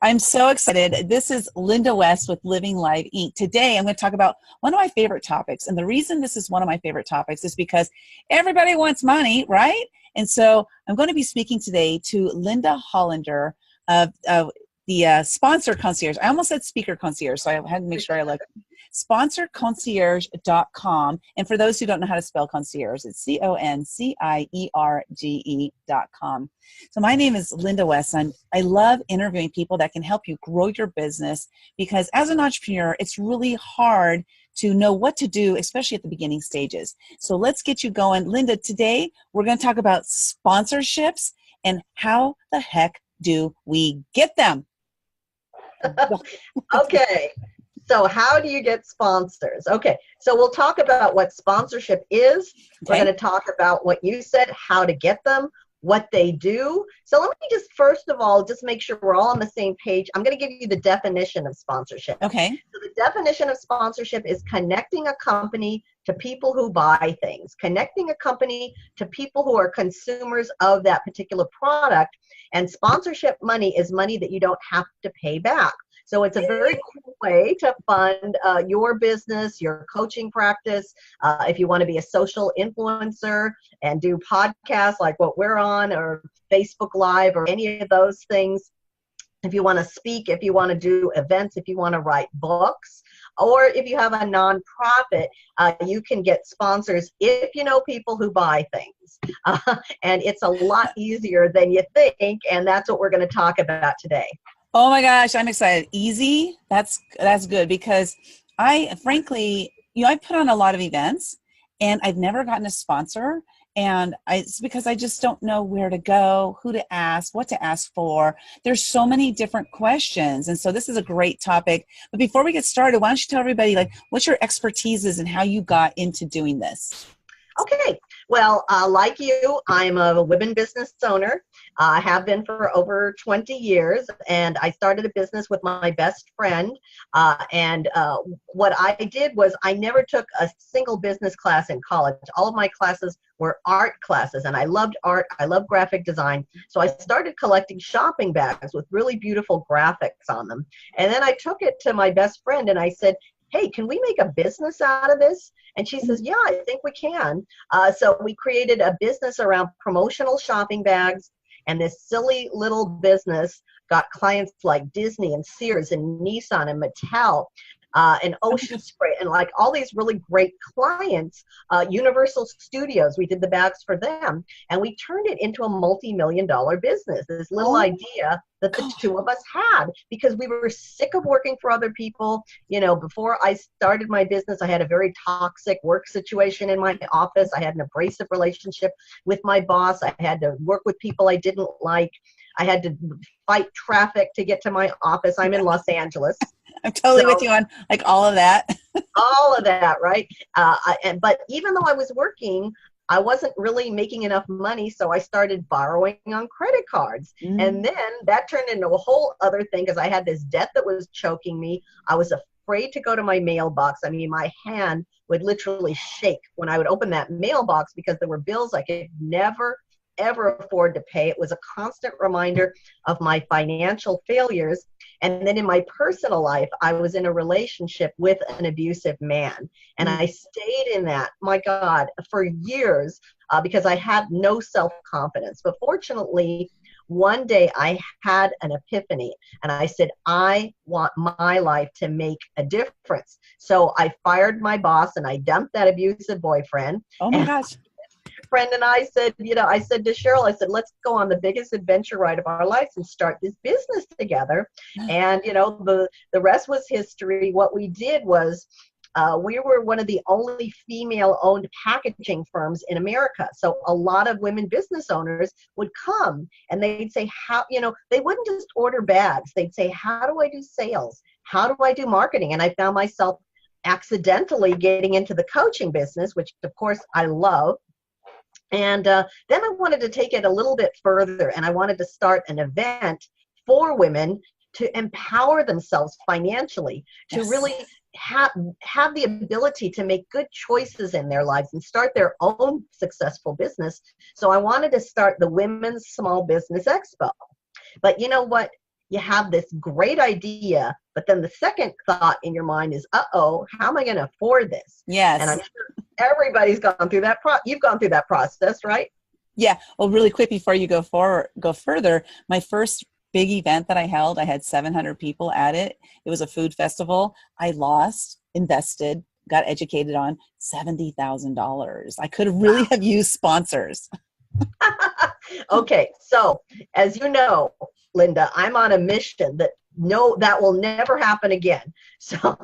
I'm so excited. This is Linda West with Living Live Inc. Today, I'm going to talk about one of my favorite topics. And the reason this is one of my favorite topics is because everybody wants money, right? And so I'm going to be speaking today to Linda Hollander of the Sponsor Concierge. I almost said Speaker Concierge, so I had to make sure I looked. Sponsorconcierge.com. And for those who don't know how to spell concierge, it's CONCIERGE.com. So my name is Linda West, and I love interviewing people that can help you grow your business, because as an entrepreneur, it's really hard to know what to do, especially at the beginning stages. So let's get you going. Linda, today we're going to talk about sponsorships and how the heck do we get them? Okay. So how do you get sponsors? Okay, so we'll talk about what sponsorship is. We're going to talk about what you said, how to get them, what they do. So let me just, first of all, just make sure we're all on the same page. I'm going to give you the definition of sponsorship. Okay. So the definition of sponsorship is connecting a company to people who buy things, connecting a company to people who are consumers of that particular product. And sponsorship money is money that you don't have to pay back. So it's a very cool way to fund your business, your coaching practice. If you want to be a social influencer and do podcasts like what we're on, or Facebook Live, or any of those things. If you want to speak, if you want to do events, if you want to write books, or if you have a nonprofit, you can get sponsors if you know people who buy things. And it's a lot easier than you think, and that's what we're going to talk about today. Oh my gosh, I'm excited. Easy. That's good, because I frankly, I put on a lot of events and I've never gotten a sponsor, and it's because I just don't know where to go, who to ask, what to ask for. There's so many different questions. And so this is a great topic. But before we get started, why don't you tell everybody what your expertise is and how you got into doing this? Okay. Well, like you, I'm a women business owner. I have been for over 20 years, and I started a business with my best friend. What I did was I never took a single business class in college. All of my classes were art classes, and I loved art. I love graphic design. So I started collecting shopping bags with really beautiful graphics on them. And then I took it to my best friend and I said, hey, can we make a business out of this? And she says, yeah, I think we can. So we created a business around promotional shopping bags, and this silly little business got clients like Disney and Sears and Nissan and Mattel and Ocean Spray, and like all these really great clients. Universal Studios, we did the bags for them, and we turned it into a multi-million-dollar business. This little idea that the two of us had, because we were sick of working for other people. Before I started my business, I had a very toxic work situation in my office. I had an abrasive relationship with my boss. I had to work with people I didn't like. I had to fight traffic to get to my office. I'm in Los Angeles. I'm totally with you on all of that. All of that, right? But even though I was working, I wasn't really making enough money, so I started borrowing on credit cards. And then that turned into a whole other thing, because I had this debt that was choking me. I was afraid to go to my mailbox. I mean, my hand would literally shake when I would open that mailbox, because there were bills I could never ever afford to pay. It was a constant reminder of my financial failures. And then in my personal life, I was in a relationship with an abusive man. And I stayed in that, my God, for years, because I had no self-confidence. But fortunately, one day I had an epiphany, and I said, I want my life to make a difference. So I fired my boss and I dumped that abusive boyfriend. Oh my gosh. Friend and I said, I said to Cheryl, I said, let's go on the biggest adventure ride of our lives and start this business together. And, the rest was history. What we did was we were one of the only female-owned packaging firms in America. So a lot of women business owners would come and they'd say, they wouldn't just order bags. They'd say, how do I do sales? How do I do marketing? And I found myself accidentally getting into the coaching business, which of course I love. And then I wanted to take it a little bit further, and I wanted to start an event for women to empower themselves financially, to really have the ability to make good choices in their lives and start their own successful business. So I wanted to start the Women's Small Business Expo. But you know what? you have this great idea, but then the second thought in your mind is, uh-oh, how am I going to afford this? And I'm Yes. sure everybody's gone through that. You've gone through that process, right? Yeah. Well, really quick before you go further, my first big event that I held, I had 700 people at it. It was a food festival. I lost, invested, got educated on $70,000. I could really have used sponsors. Okay, so as you know, Linda, I'm on a mission that that will never happen again. So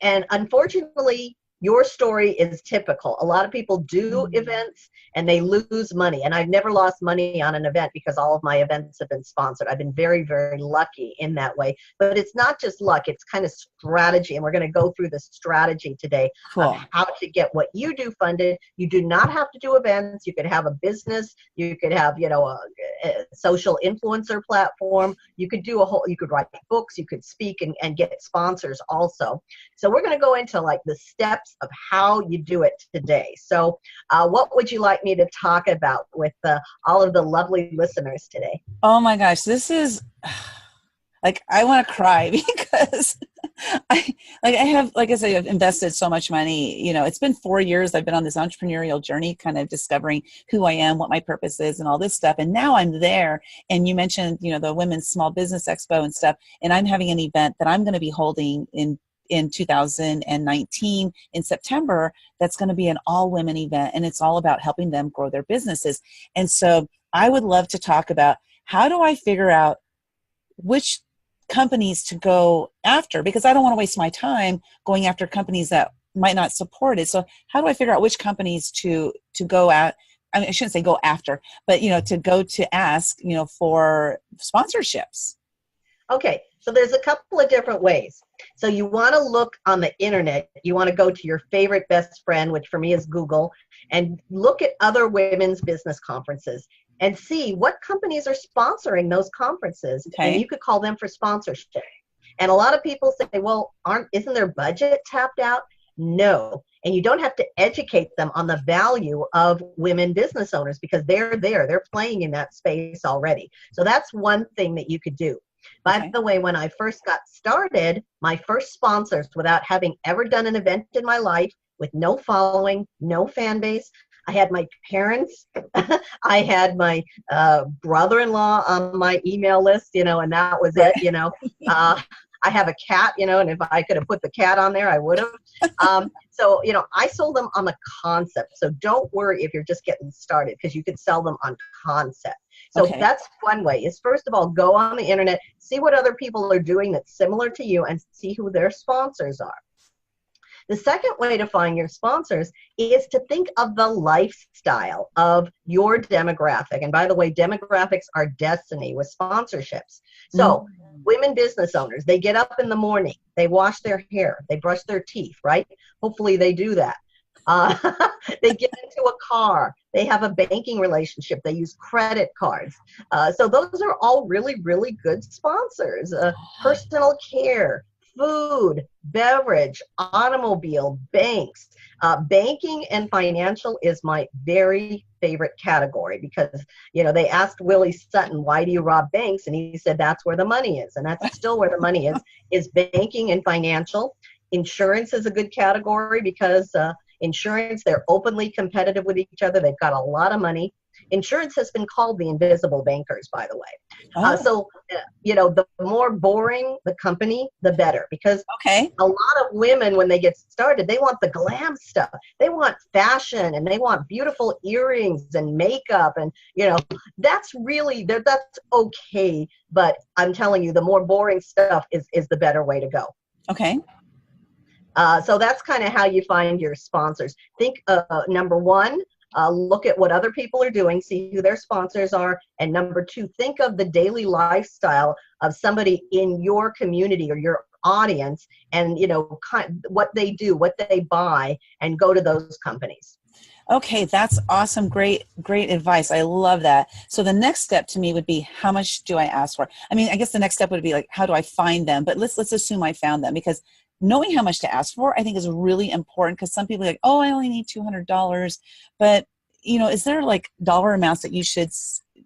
and unfortunately, your story is typical. A lot of people do events and they lose money. And I've never lost money on an event because all of my events have been sponsored. I've been very, very lucky in that way. But it's not just luck, it's kind of strategy. And we're going to go through the strategy today of Cool. how to get what you do funded. You do not have to do events. You could have a business. You could have, a social influencer platform. You could do you could write books. You could speak and get sponsors also. So we're going to go into like the steps of how you do it today. So what would you like me to talk about with all of the lovely listeners today? Oh my gosh, this is like, I want to cry because I have, like I said, I've invested so much money. It's been 4 years. I've been on this entrepreneurial journey, kind of discovering who I am, what my purpose is, and all this stuff. And now I'm there. And you mentioned, the Women's Small Business Expo and stuff. And I'm having an event that I'm going to be holding in 2019 in September. That's going to be an all women event. And it's all about helping them grow their businesses. And so I would love to talk about, how do I figure out which companies to go after, because I don't want to waste my time going after companies that might not support it. So how do I figure out which companies to go at? I mean, I shouldn't say go after, but to go to ask, for sponsorships. Okay, so there's a couple of different ways. So you want to look on the internet. You want to go to your favorite best friend, which for me is Google, and look at other women's business conferences and see what companies are sponsoring those conferences. Okay. And you could call them for sponsorship. And a lot of people say, well, isn't their budget tapped out? No. And you don't have to educate them on the value of women business owners because they're there. They're playing in that space already. So that's one thing that you could do. By the way, when I first got started, my first sponsors, without having ever done an event in my life, with no following, no fan base, I had my parents, I had my brother-in-law on my email list, and that was it, I have a cat, and if I could have put the cat on there, I would have. So, I sold them on the concept. So don't worry if you're just getting started, because you could sell them on concept. So that's one way, is first of all, go on the internet, see what other people are doing that's similar to you, and see who their sponsors are. The second way to find your sponsors is to think of the lifestyle of your demographic. And by the way, demographics are destiny with sponsorships. So women business owners, they get up in the morning, they wash their hair, they brush their teeth, right? Hopefully they do that. They get into a car, they have a banking relationship, they use credit cards. So those are all really, really good sponsors. Personal care, food, beverage, automobile, banks. Banking and financial is my very favorite category because, they asked Willie Sutton, why do you rob banks? And he said, that's where the money is. And that's still where the money is banking and financial. Insurance is a good category because insurance, they're openly competitive with each other. They've got a lot of money. Insurance has been called the invisible bankers, by the way. So, the more boring the company, the better. Because a lot of women, when they get started, they want the glam stuff. They want fashion and they want beautiful earrings and makeup. And, that's okay. But I'm telling you, the more boring stuff is the better way to go. Okay. So that's kind of how you find your sponsors. Think, number one, look at what other people are doing, see who their sponsors are. And number two, think of the daily lifestyle of somebody in your community or your audience and, what they do, what they buy, and go to those companies. Okay, that's awesome. Great advice. I love that. So the next step to me would be, how much do I ask for? I mean, I guess the next step would be like, how do I find them? But let's assume I found them, because knowing how much to ask for, I think, is really important, because some people are like, oh, I only need $200. But, is there like dollar amounts that you should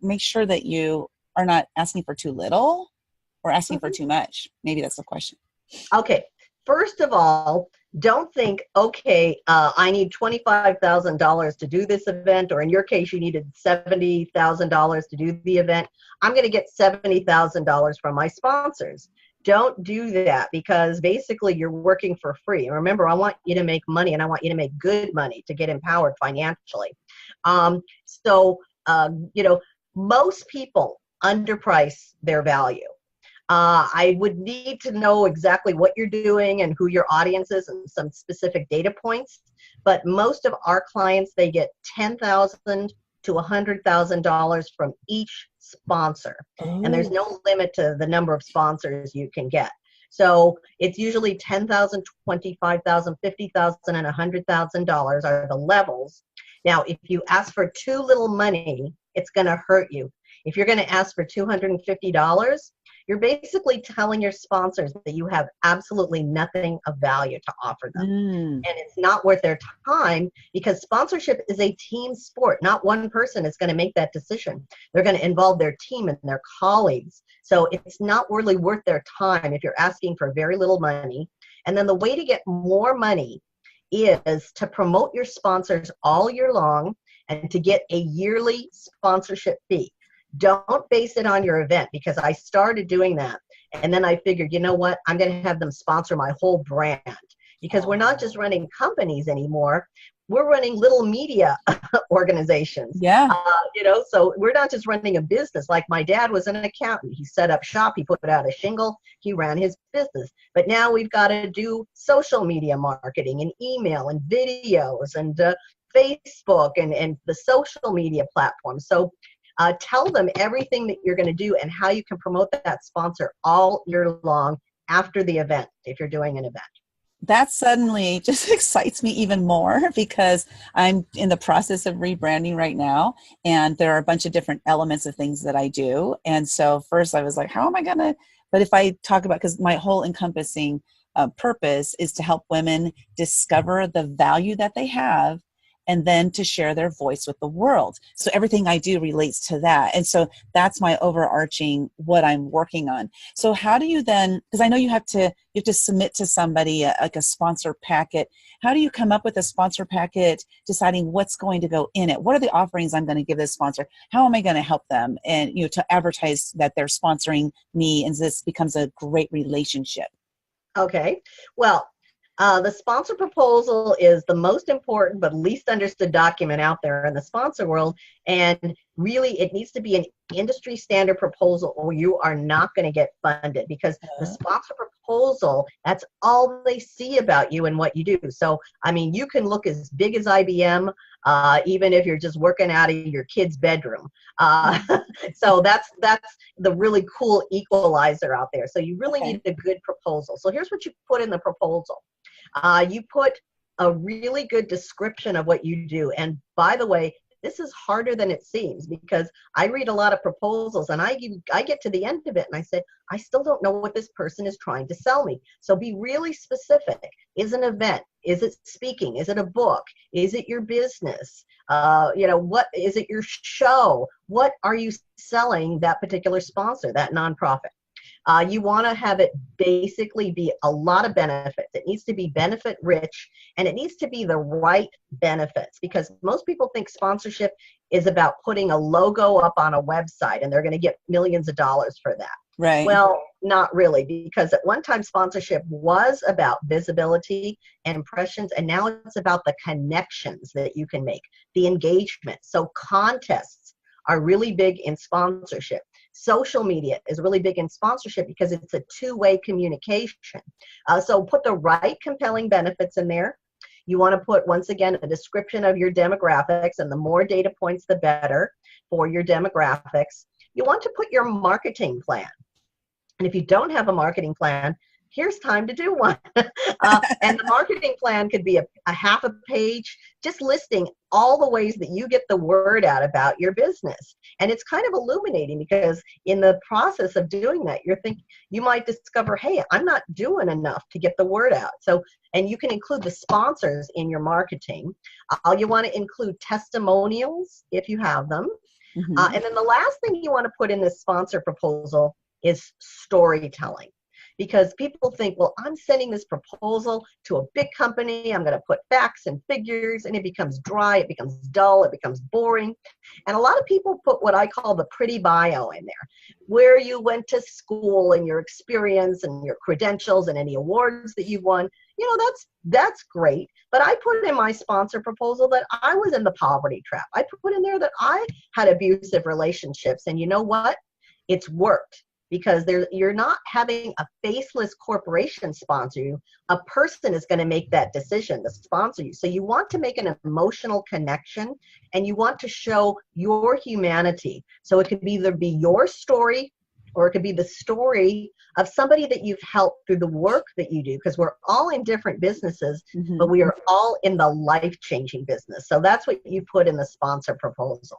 make sure that you are not asking for too little? or asking for too much? Maybe that's the question. Okay. First of all, don't think, okay, I need $25,000 to do this event, or in your case, you needed $70,000 to do the event. I'm going to get $70,000 from my sponsors. Don't do that, because basically you're working for free. Remember, I want you to make money, and I want you to make good money to get empowered financially. Most people underprice their value. I would need to know exactly what you're doing and who your audience is and some specific data points. But most of our clients, they get $10,000 to $100,000 from each sponsor. And there's no limit to the number of sponsors you can get. So it's usually $10,000, $25,000, $50,000, and $100,000 are the levels. Now, if you ask for too little money, it's going to hurt you. If you're going to ask for $250, you're basically telling your sponsors that you have absolutely nothing of value to offer them. And it's not worth their time, because sponsorship is a team sport. Not one person is going to make that decision. They're going to involve their team and their colleagues. So it's not really worth their time if you're asking for very little money. And then the way to get more money is to promote your sponsors all year long and to get a yearly sponsorship fee. Don't base it on your event, because I started doing that. And then I figured, you know what? I'm going to have them sponsor my whole brand, because we're not just running companies anymore. We're running little media organizations. Yeah. So we're not just running a business. Like my dad was an accountant. He set up shop. He put out a shingle. He ran his business. But now we've got to do social media marketing and email and videos and Facebook and the social media platforms. So tell them everything that you're going to do and how you can promote that sponsor all year long after the event, if you're doing an event. That suddenly just excites me even more, because I'm in the process of rebranding right now, and there are a bunch of different elements of things that I do. And so first I was like, how am I going to, but if I talk about, because my whole encompassing purpose is to help women discover the value that they have, and then to share their voice with the world. So everything I do relates to that. And so that's my overarching, what I'm working on. So how do you then, because I know you have to submit to somebody like a sponsor packet. How do you come up with a sponsor packet, deciding what's going to go in it? What are the offerings I'm going to give this sponsor? How am I going to help them? And, to advertise that they're sponsoring me, and this becomes a great relationship. Okay. Well, the sponsor proposal is the most important but least understood document out there in the sponsor world. And really, it needs to be an industry standard proposal, or you are not going to get funded, because the sponsor proposal, that's all they see about you and what you do. So, I mean, you can look as big as IBM, even if you're just working out of your kid's bedroom. So that's the really cool equalizer out there. So you really need a good proposal. So here's what you put in the proposal. You put a really good description of what you do. And by the way, this is harder than it seems, because I read a lot of proposals and I get to the end of it and I say, I still don't know what this person is trying to sell me. So be really specific. Is an event? Is it speaking? Is it a book? Is it your business? What is it, your show? What are you selling that particular sponsor, that nonprofit? You want to have it basically be a lot of benefits. It needs to be benefit rich, and it needs to be the right benefits, because most people think sponsorship is about putting a logo up on a website and they're going to get millions of dollars for that. Right. Well, not really, because at one time sponsorship was about visibility and impressions, and now it's about the connections that you can make, the engagement. So contests are really big in sponsorship. Social media is really big in sponsorship because it's a two-way communication. So put the right compelling benefits in there. You want to put, once again, a description of your demographics, and the more data points, the better for your demographics. You want to put your marketing plan. And if you don't have a marketing plan, here's time to do one. And the marketing plan could be a half a page, just listing all the ways that you get the word out about your business. And it's kind of illuminating, because in the process of doing that, you might discover, hey, I'm not doing enough to get the word out. So, and you can include the sponsors in your marketing. You want to include testimonials if you have them. And then the last thing you want to put in this sponsor proposal is storytelling. Because people think, well, I'm sending this proposal to a big company. I'm going to put facts and figures, and it becomes dry, it becomes dull, it becomes boring. And a lot of people put what I call the pretty bio in there, where you went to school and your experience and your credentials and any awards that you won. That's great. But I put in my sponsor proposal that I was in the poverty trap. I put in there that I had abusive relationships. And you know what? It's worked. Because you're not having a faceless corporation sponsor you. A person is going to make that decision to sponsor you. So you want to make an emotional connection, and you want to show your humanity. So it could either be your story, or it could be the story of somebody that you've helped through the work that you do, because we're all in different businesses, but we are all in the life-changing business. So that's what you put in the sponsor proposal.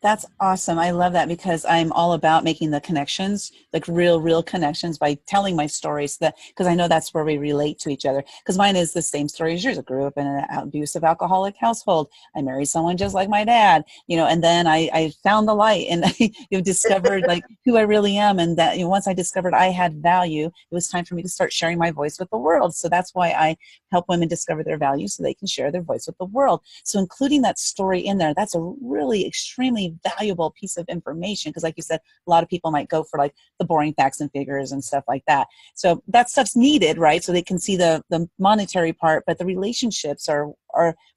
That's awesome. I love that, because I'm all about making the connections, like real connections, by telling my stories, because I know that's where we relate to each other. Because mine is the same story as yours. I grew up in an abusive alcoholic household. I married someone just like my dad, and then I found the light, and I discovered like who I really am. And that once I discovered I had value, it was time for me to start sharing my voice with the world. So that's why I help women discover their value so they can share their voice with the world. So including that story in there, that's a really extremely valuable piece of information, because like you said, a lot of people might go for like the boring facts and figures and stuff like that. So that stuff's needed, right? So they can see the monetary part, but the relationships are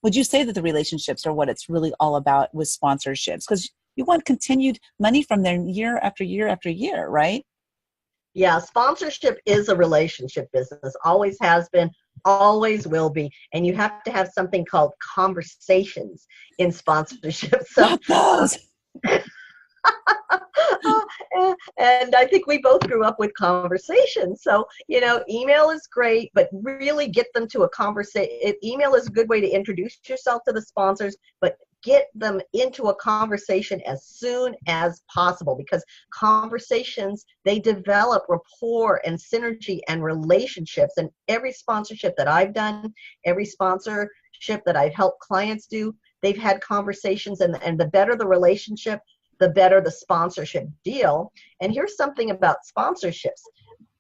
would you say that the relationships are what it's really all about with sponsorships? Because you want continued money from them year after year after year, right? Yeah, sponsorship is a relationship business, always has been, always will be. And you have to have something called conversations in sponsorship. So, Got those. and I think we both grew up with conversations. So, email is great, but really get them to a conversation. Email is a good way to introduce yourself to the sponsors, but get them into a conversation as soon as possible, because conversations, they develop rapport and synergy and relationships. And every sponsorship that I've done, every sponsorship that I've helped clients do, they've had conversations, and the better the relationship, the better the sponsorship deal. And here's something about sponsorships.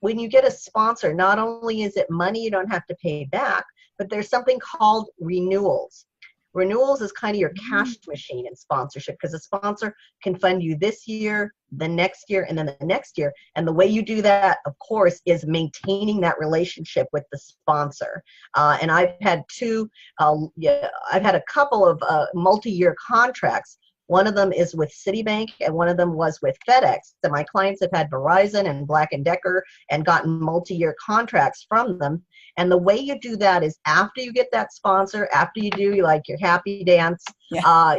When you get a sponsor, not only is it money you don't have to pay back, but there's something called renewals. Renewals is kind of your cash machine in sponsorship, because a sponsor can fund you this year, the next year, and then the next year. And the way you do that, of course, is maintaining that relationship with the sponsor. And I've had I've had a couple of multi-year contracts. One of them is with Citibank, and one of them was with FedEx. So my clients have had Verizon and Black & Decker and gotten multi-year contracts from them. And the way you do that is, after you get that sponsor, after you do like your happy dance,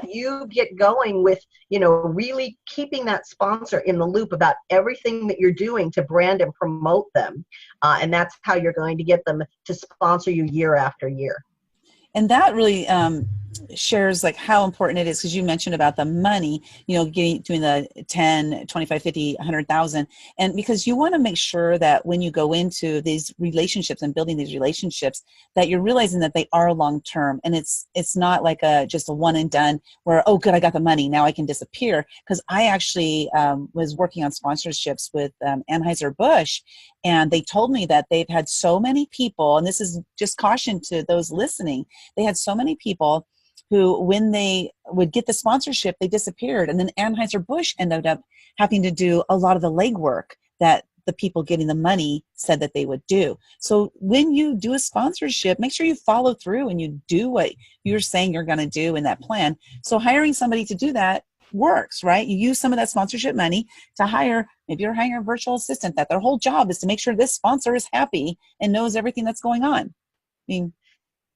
you get going with, really keeping that sponsor in the loop about everything that you're doing to brand and promote them. And that's how you're going to get them to sponsor you year after year. And that really shares like how important it is, because you mentioned about the money, doing the 10, 25, 50, 100,000. And because you want to make sure that when you go into these relationships and building these relationships, that you're realizing that they are long-term, and it's not like just a one and done where, oh, good, I got the money, now I can disappear. Because I actually was working on sponsorships with Anheuser-Busch, and they told me that they've had so many people, and this is just caution to those listening, they had so many people who, when they would get the sponsorship, they disappeared. And then Anheuser-Busch ended up having to do a lot of the legwork that the people getting the money said that they would do. So when you do a sponsorship, make sure you follow through and you do what you're saying you're going to do in that plan. So hiring somebody to do that works, right? You use some of that sponsorship money to hire, maybe you're hiring a virtual assistant that their whole job is to make sure this sponsor is happy and knows everything that's going on. I mean,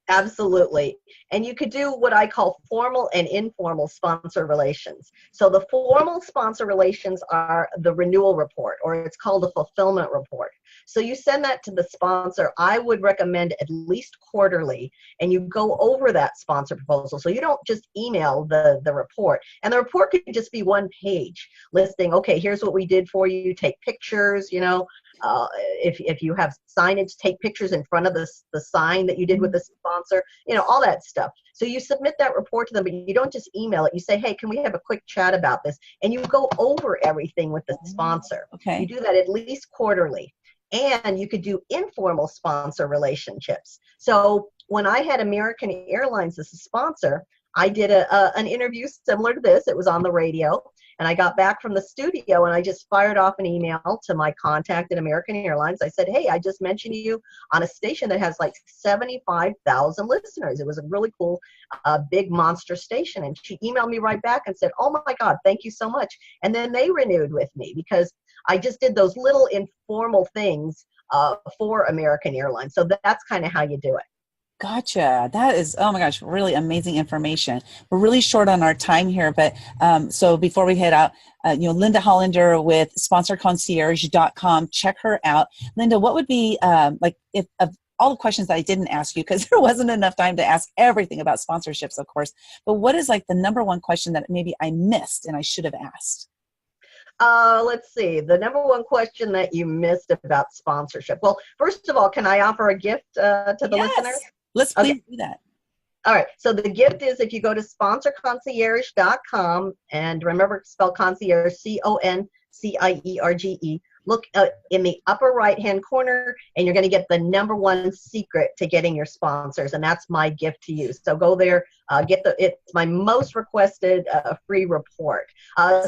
absolutely. And you could do what I call formal and informal sponsor relations. So the formal sponsor relations are the renewal report, or it's called a fulfillment report. So you send that to the sponsor. I would recommend at least quarterly, and you go over that sponsor proposal. So you don't just email the report. And the report could just be one page listing, okay, here's what we did for you. Take pictures, if you have signage, take pictures in front of the sign that you did with the sponsor, all that stuff. So you submit that report to them, but you don't just email it. You say, hey, can we have a quick chat about this? And you go over everything with the sponsor. Okay. You do that at least quarterly. And you could do informal sponsor relationships. So when I had American Airlines as a sponsor, I did an interview similar to this. It was on the radio. And I got back from the studio and I just fired off an email to my contact at American Airlines. I said, hey, I just mentioned you on a station that has like 75,000 listeners. It was a really cool, big monster station. And she emailed me right back and said, oh my God, thank you so much. And then they renewed with me because I just did those little informal things for American Airlines. So that's kind of how you do it. Gotcha. That is, oh my gosh, really amazing information. We're really short on our time here, but so before we head out, Linda Hollander with sponsorconcierge.com, check her out. Linda, what would be if of all the questions that I didn't ask you, because there wasn't enough time to ask everything about sponsorships, of course, but what is like the number one question that maybe I missed and I should have asked? Let's see. The number one question that you missed about sponsorship. Well, first of all, can I offer a gift to the listeners? Let's please do that. All right. So the gift is if you go to sponsorconcierge.com and remember to spell concierge, CONCIERGE. Look in the upper right-hand corner, and you're going to get the number one secret to getting your sponsors, and that's my gift to you. So go there, it's my most requested free report.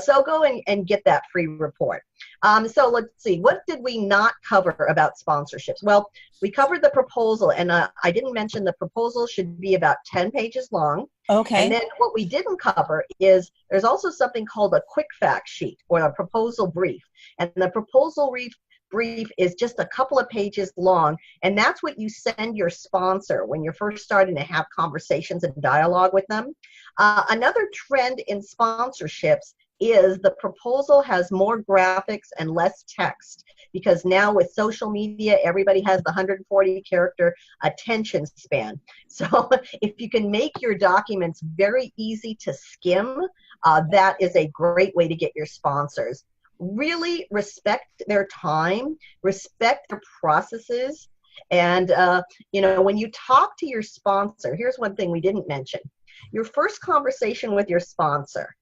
So go and get that free report. So let's see, what did we not cover about sponsorships? Well, we covered the proposal, and I didn't mention the proposal should be about 10 pages long. Okay. And then what we didn't cover is there's also something called a quick fact sheet or a proposal brief. And the proposal brief is just a couple of pages long. And that's what you send your sponsor when you're first starting to have conversations and dialogue with them. Another trend in sponsorships is the proposal has more graphics and less text, because now with social media, everybody has the 140 character attention span. So if you can make your documents very easy to skim, that is a great way to get your sponsors. Really respect their time, respect their processes. And, when you talk to your sponsor, here's one thing we didn't mention. Your first conversation with your sponsor,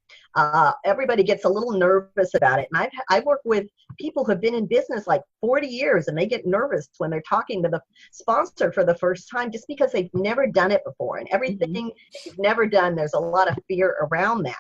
everybody gets a little nervous about it. And I've worked with people who have been in business like 40 years, and they get nervous when they're talking to the sponsor for the first time just because they've never done it before. And everything you've never done, there's a lot of fear around that.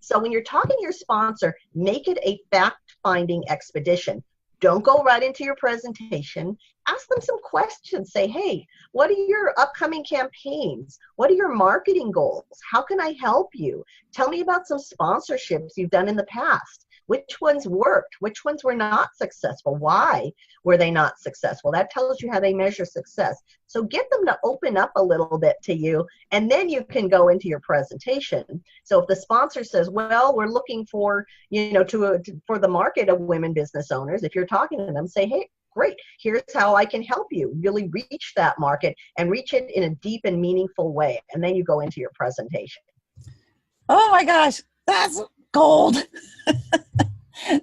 So when you're talking to your sponsor, make it a fact-finding expedition. Don't go right into your presentation. Ask them some questions. Say, hey, what are your upcoming campaigns? What are your marketing goals? How can I help you? Tell me about some sponsorships you've done in the past. Which ones worked? Which ones were not successful? Why were they not successful? That tells you how they measure success. So get them to open up a little bit to you, and then you can go into your presentation. So if the sponsor says, well, we're looking for, for the market of women business owners, if you're talking to them, say, hey, great, here's how I can help you really reach that market and reach it in a deep and meaningful way. And then you go into your presentation. Oh my gosh, that's gold.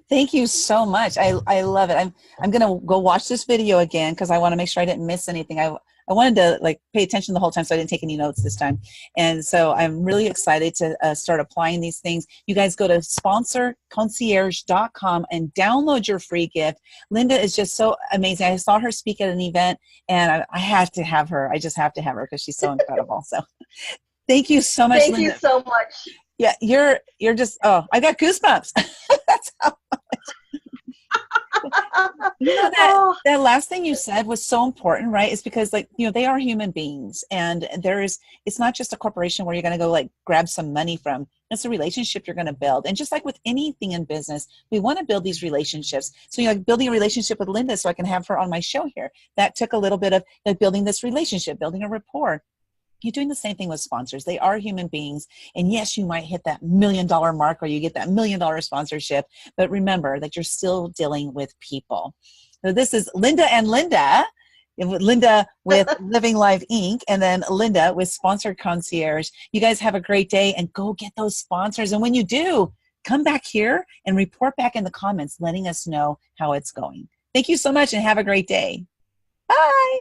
Thank you so much. I love it. I'm going to go watch this video again because I want to make sure I didn't miss anything. I wanted to pay attention the whole time, so I didn't take any notes this time. And so I'm really excited to start applying these things. You guys go to sponsorconcierge.com and download your free gift. Linda is just so amazing. I saw her speak at an event, and I have to have her. I just have to have her because she's so incredible. So thank you so much, Linda. Thank you so much. Yeah, you're just, I got goosebumps. That's how much. That last thing you said was so important, right? It's because they are human beings, and it's not just a corporation where you're going to go grab some money from. It's a relationship you're going to build. And just like with anything in business, we want to build these relationships. So building a relationship with Linda so I can have her on my show here. That took a little bit of building this relationship, building a rapport. You're doing the same thing with sponsors. They are human beings. And yes, you might hit that $1 million mark or you get that $1 million sponsorship. But remember that you're still dealing with people. So this is Linda and Linda with Living Life Inc. and then Linda with Sponsored Concierge. You guys have a great day and go get those sponsors. And when you do, come back here and report back in the comments, letting us know how it's going. Thank you so much and have a great day. Bye.